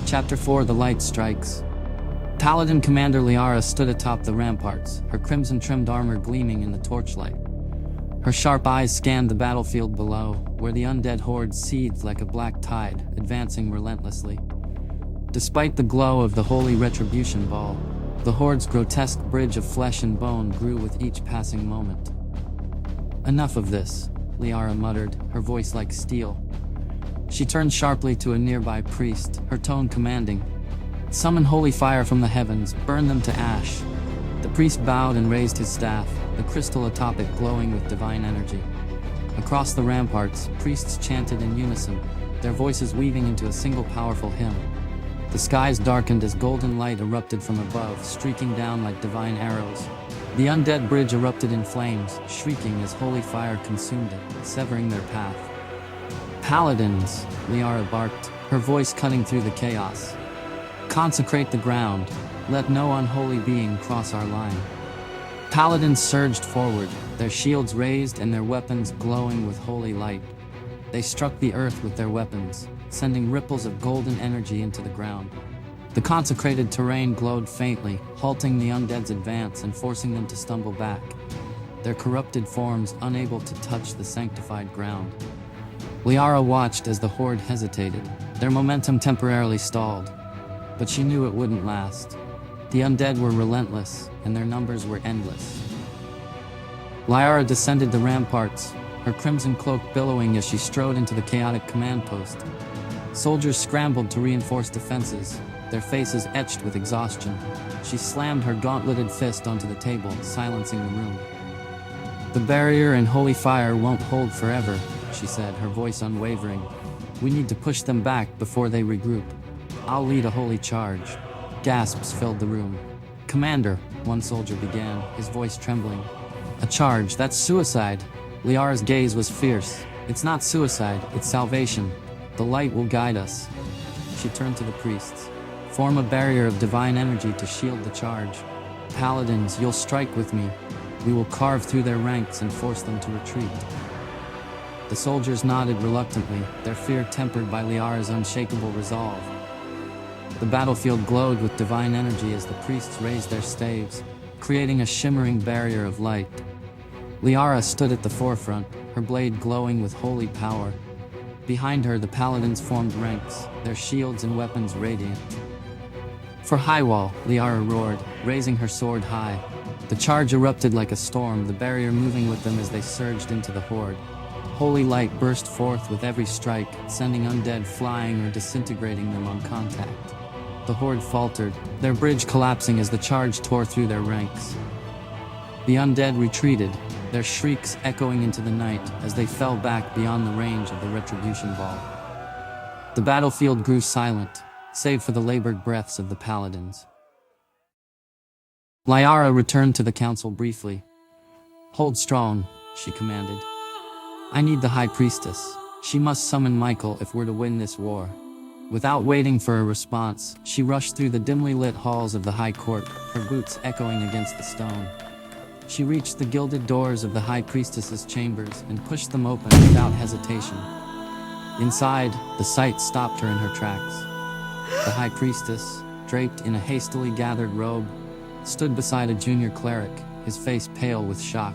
Chapter 4: The Light Strikes. Paladin Commander Lyara stood atop the ramparts, her crimson-trimmed armor gleaming in the torchlight. Her sharp eyes scanned the battlefield below, where the undead horde seethed like a black tide, advancing relentlessly. Despite the glow of the holy retribution ball, the horde's grotesque bridge of flesh and bone grew with each passing moment. "Enough of this," Lyara muttered, her voice like steel. She turned sharply to a nearby priest, her tone commanding. "Summon holy fire from the heavens, burn them to ash." The priest bowed and raised his staff, the crystal atop it glowing with divine energy. Across the ramparts, priests chanted in unison, their voices weaving into a single powerful hymn. The skies darkened as golden light erupted from above, streaking down like divine arrows. The undead bridge erupted in flames, shrieking as holy fire consumed it, severing their path. "Paladins," Lyara barked, her voice cutting through the chaos. "Consecrate the ground. Let no unholy being cross our line." Paladins surged forward, their shields raised and their weapons glowing with holy light. They struck the earth with their weapons, sending ripples of golden energy into the ground. The consecrated terrain glowed faintly, halting the undead's advance and forcing them to stumble back, their corrupted forms unable to touch the sanctified ground. Lyara watched as the horde hesitated, their momentum temporarily stalled. But she knew it wouldn't last. The undead were relentless, and their numbers were endless. Lyara descended the ramparts, her crimson cloak billowing as she strode into the chaotic command post. Soldiers scrambled to reinforce defenses, their faces etched with exhaustion. She slammed her gauntleted fist onto the table, silencing the room. "The barrier and holy fire won't hold forever," she said, her voice unwavering. "We need to push them back before they regroup. I'll lead a holy charge." Gasps filled the room. "Commander," one soldier began, his voice trembling. "A charge? That's suicide." Lyara's gaze was fierce. "It's not suicide, it's salvation. The light will guide us." She turned to the priests. "Form a barrier of divine energy to shield the charge. Paladins, you'll strike with me. We will carve through their ranks and force them to retreat." The soldiers nodded reluctantly, their fear tempered by Lyara's unshakable resolve. The battlefield glowed with divine energy as the priests raised their staves, creating a shimmering barrier of light. Lyara stood at the forefront, her blade glowing with holy power. Behind her, the paladins formed ranks, their shields and weapons radiant. "For Highwall," Lyara roared, raising her sword high. The charge erupted like a storm, the barrier moving with them as they surged into the horde. Holy light burst forth with every strike, sending undead flying or disintegrating them on contact. The horde faltered, their bridge collapsing as the charge tore through their ranks. The undead retreated, their shrieks echoing into the night as they fell back beyond the range of the retribution ball. The battlefield grew silent, save for the labored breaths of the paladins. Lyara returned to the council briefly. "Hold strong," she commanded. "I need the High Priestess. She must summon Michael if we're to win this war." Without waiting for a response, she rushed through the dimly lit halls of the High Court, her boots echoing against the stone. She reached the gilded doors of the High Priestess's chambers and pushed them open without hesitation. Inside, the sight stopped her in her tracks. The High Priestess, draped in a hastily gathered robe, stood beside a junior cleric, his face pale with shock.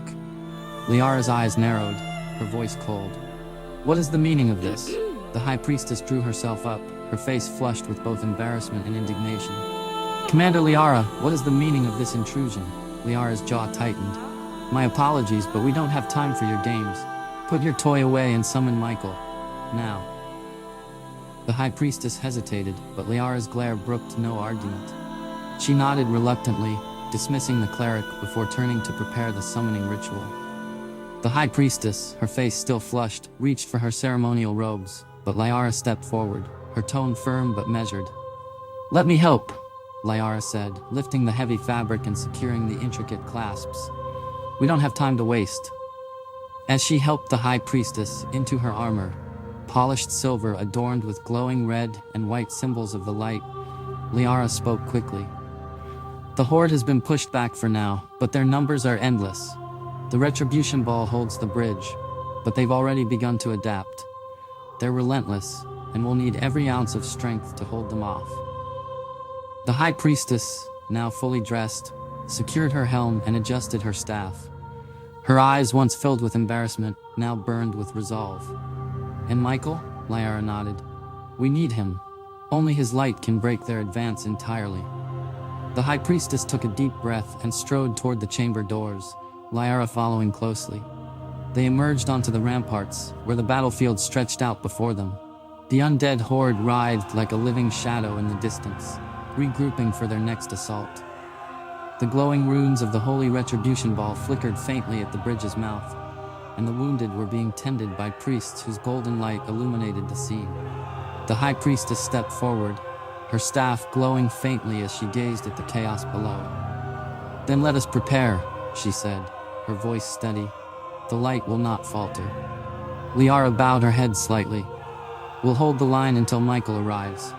Lyara's eyes narrowed, her voice cold. "What is the meaning of this?" The High Priestess drew herself up, her face flushed with both embarrassment and indignation. "Commander Lyara, what is the meaning of this intrusion?" Lyara's jaw tightened. "My apologies, but we don't have time for your games. Put your toy away and summon Michael. Now." The High Priestess hesitated, but Lyara's glare brooked no argument. She nodded reluctantly, dismissing the cleric before turning to prepare the summoning ritual. The High Priestess, her face still flushed, reached for her ceremonial robes, but Lyara stepped forward, her tone firm but measured. "Let me help," Lyara said, lifting the heavy fabric and securing the intricate clasps. "We don't have time to waste." As she helped the High Priestess into her armor, polished silver adorned with glowing red and white symbols of the light, Lyara spoke quickly. "The Horde has been pushed back for now, but their numbers are endless. The Retribution Ball holds the bridge, but they've already begun to adapt. They're relentless, and we'll need every ounce of strength to hold them off. The High Priestess, now fully dressed, secured her helm and adjusted her staff. Her eyes, once filled with embarrassment, now burned with resolve. "And Michael?" Lyara nodded. "We need him. Only his light can break their advance entirely." The High Priestess took a deep breath and strode toward the chamber doors, Lyara following closely. They emerged onto the ramparts, where the battlefield stretched out before them. The undead horde writhed like a living shadow in the distance, regrouping for their next assault. The glowing runes of the Holy Retribution Ball flickered faintly at the bridge's mouth, and the wounded were being tended by priests whose golden light illuminated the scene. The High Priestess stepped forward, her staff glowing faintly as she gazed at the chaos below. "Then let us prepare," she said, her voice steady. "The light will not falter." Lyara bowed her head slightly. "We'll hold the line until Michael arrives."